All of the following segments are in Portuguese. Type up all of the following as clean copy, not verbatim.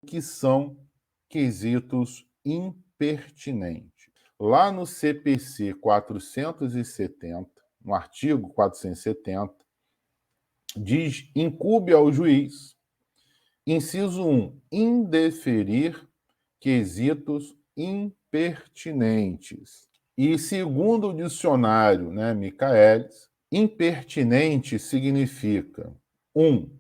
que são quesitos impertinentes. Lá no CPC 470, no artigo 470, diz: incumbe ao juiz, inciso 1, indeferir quesitos impertinentes. E segundo o dicionário, né, Michaelis, impertinente significa 1,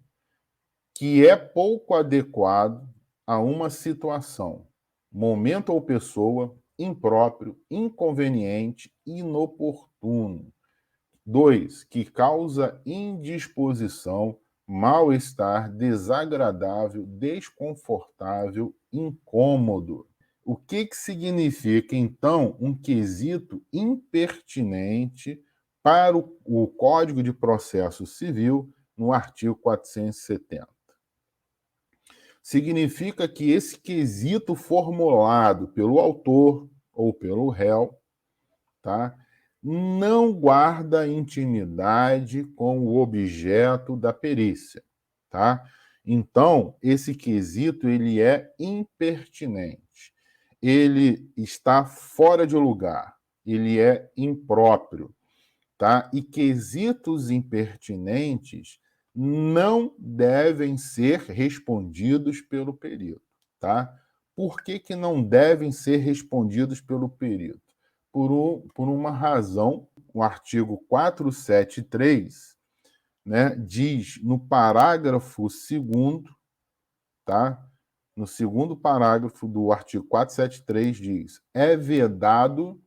que é pouco adequado a uma situação, momento ou pessoa, impróprio, inconveniente, inoportuno. 2, que causa indisposição, mal-estar, desagradável, desconfortável, incômodo. O que significa, então, um quesito impertinente para o Código de Processo Civil no artigo 470? Significa que esse quesito formulado pelo autor ou pelo réu, tá, não guarda intimidade com o objeto da perícia, tá? Então, esse quesito ele é impertinente. Ele está fora de lugar, ele é impróprio, tá? E quesitos impertinentes não devem ser respondidos pelo perito, tá? Por que não devem ser respondidos pelo perito? Por uma razão, o artigo 473, né, diz no parágrafo 2º, tá? No segundo parágrafo do artigo 473 diz: é vedado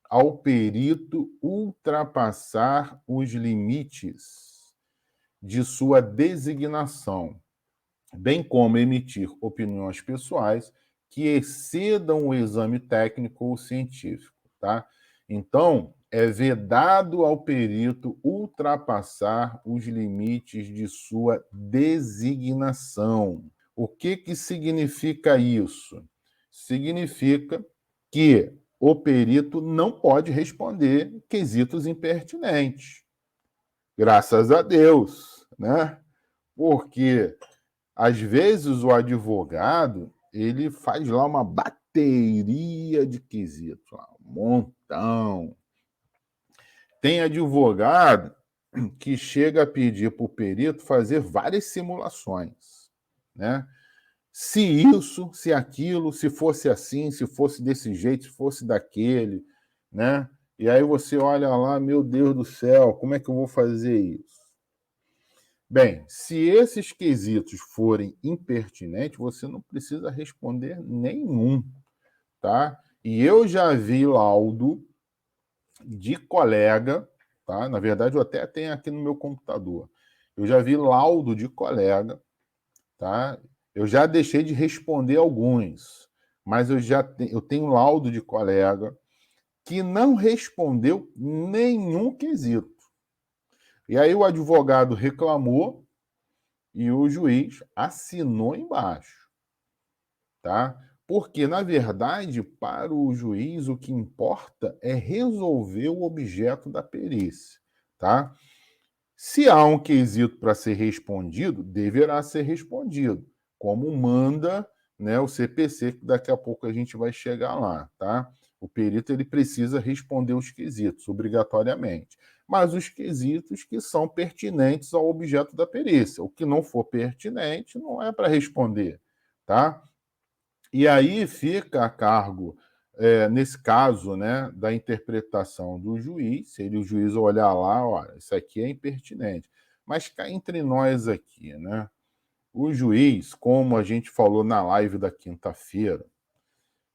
ao perito ultrapassar os limites de sua designação, bem como emitir opiniões pessoais que excedam o exame técnico ou científico, tá? Então, é vedado ao perito ultrapassar os limites de sua designação. O que significa isso? Significa que o perito não pode responder quesitos impertinentes. Graças a Deus, né? Porque às vezes o advogado, ele faz lá uma bateria de quesitos, um montão. Tem advogado que chega a pedir para o perito fazer várias simulações, né? Se isso, se aquilo, se fosse assim, se fosse desse jeito, se fosse daquele, né? E aí você olha lá, meu Deus do céu, como é que eu vou fazer isso? Bem, se esses quesitos forem impertinentes, você não precisa responder nenhum, tá? E eu já vi laudo de colega, tá? Na verdade, eu até tenho aqui no meu computador. Eu já vi laudo de colega, tá? Eu já deixei de responder alguns, mas eu tenho laudo de colega que não respondeu nenhum quesito. E aí o advogado reclamou e o juiz assinou embaixo, tá? Porque, na verdade, para o juiz, o que importa é resolver o objeto da perícia, tá? Se há um quesito para ser respondido, deverá ser respondido, como manda, né, o CPC, que daqui a pouco a gente vai chegar lá, tá? O perito ele precisa responder os quesitos, obrigatoriamente. Mas os quesitos que são pertinentes ao objeto da perícia. O que não for pertinente não é para responder, tá? E aí fica a cargo, nesse caso, né, da interpretação do juiz, se o juiz olhar lá, olha, isso aqui é impertinente. Mas cá entre nós aqui, né? O juiz, como a gente falou na live da quinta-feira,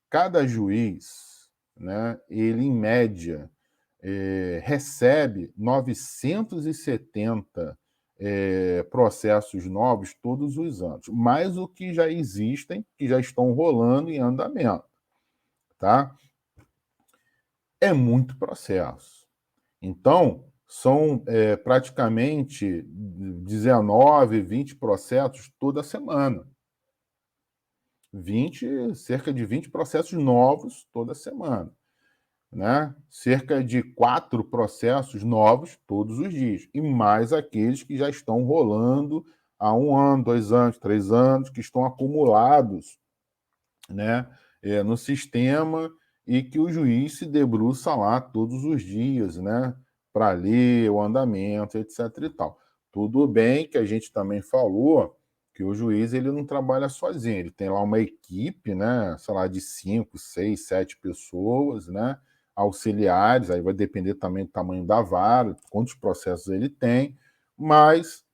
cada juiz, né, ele, em média, recebe 970 processos novos todos os anos, mais o que já existem, que já estão rolando em andamento, tá? É muito processo. Então, são praticamente 19, 20 processos toda semana. Cerca de 20 processos novos toda semana, né? Cerca de 4 processos novos todos os dias, e mais aqueles que já estão rolando há 1 ano, 2 anos, 3 anos, que estão acumulados, né, no sistema e que o juiz se debruça lá todos os dias, né, para ler o andamento, etc. e tal. Tudo bem que a gente também falou que o juiz ele não trabalha sozinho, ele tem lá uma equipe, né, sei lá, de 5, 6, 7 pessoas, né, auxiliares, aí vai depender também do tamanho da vara, quantos processos ele tem, mas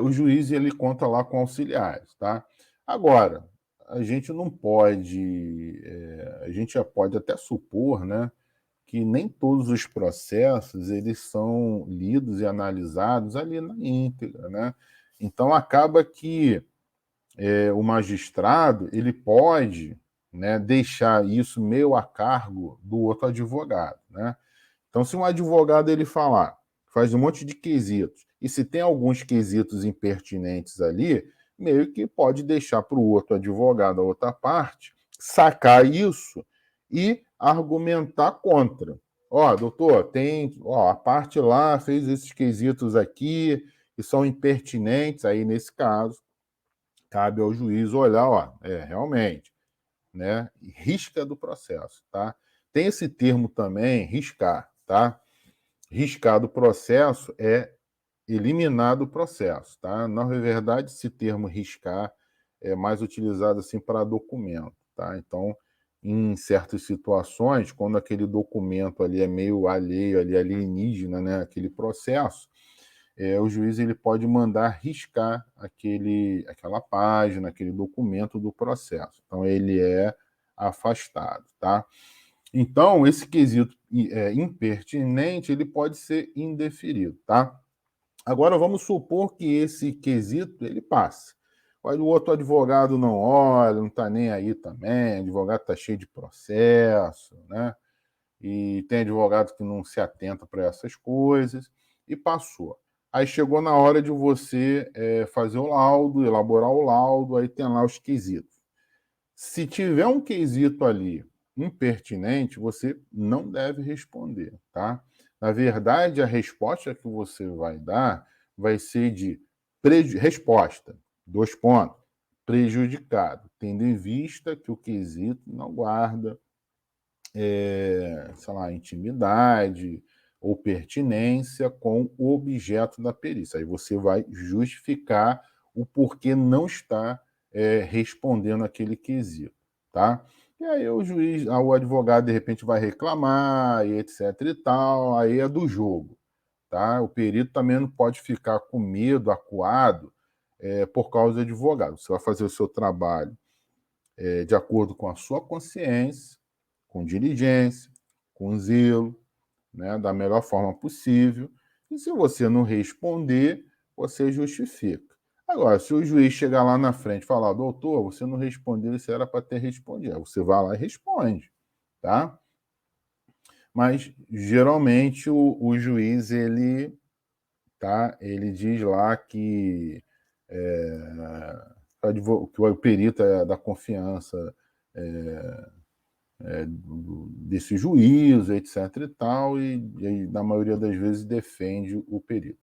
o juiz ele conta lá com auxiliares, tá? Agora, a gente não pode, a gente já pode até supor, né, que nem todos os processos eles são lidos e analisados ali na íntegra, né? Então acaba que o magistrado ele pode, né, deixar isso meio a cargo do outro advogado, né? Então, se um advogado ele falar, faz um monte de quesitos, e se tem alguns quesitos impertinentes ali, meio que pode deixar para o outro advogado, a outra parte, sacar isso e argumentar contra. Ó, doutor, tem, ó, a parte lá fez esses quesitos aqui que são impertinentes, aí nesse caso cabe ao juiz olhar, ó, realmente, né? Risca do processo, tá? Tem esse termo também, riscar, tá? Riscar do processo é eliminar do processo, tá? Na verdade, esse termo riscar é mais utilizado assim para documento, tá? Então, em certas situações, quando aquele documento ali é meio alheio, ali alienígena, né, aquele processo, o juiz ele pode mandar riscar aquela página, aquele documento do processo. Então, ele é afastado, tá? Então, esse quesito impertinente, ele pode ser indeferido, tá? Agora, vamos supor que esse quesito, ele passe. O outro advogado não olha, não está nem aí também, o advogado está cheio de processo, né? E tem advogado que não se atenta para essas coisas, e passou. Aí chegou na hora de você fazer o laudo, elaborar o laudo, aí tem lá os quesitos. Se tiver um quesito ali impertinente, você não deve responder, tá? Na verdade, a resposta que você vai dar vai ser de resposta, 2 pontos, prejudicado, tendo em vista que o quesito não guarda, sei lá, intimidade ou pertinência com o objeto da perícia. Aí você vai justificar o porquê não está respondendo aquele quesito, tá? E aí o juiz, o advogado de repente vai reclamar e etc e tal, aí é do jogo, tá? O perito também não pode ficar com medo, acuado, por causa do advogado. Você vai fazer o seu trabalho de acordo com a sua consciência, com diligência, com zelo, né, da melhor forma possível. E se você não responder, você justifica. Agora, se o juiz chegar lá na frente e falar, doutor, você não respondeu, isso era para ter respondido. Aí você vai lá e responde, tá? Mas geralmente o juiz ele diz lá que que o perito é da confiança desse juízo, etc. e tal, e na maioria das vezes defende o perito.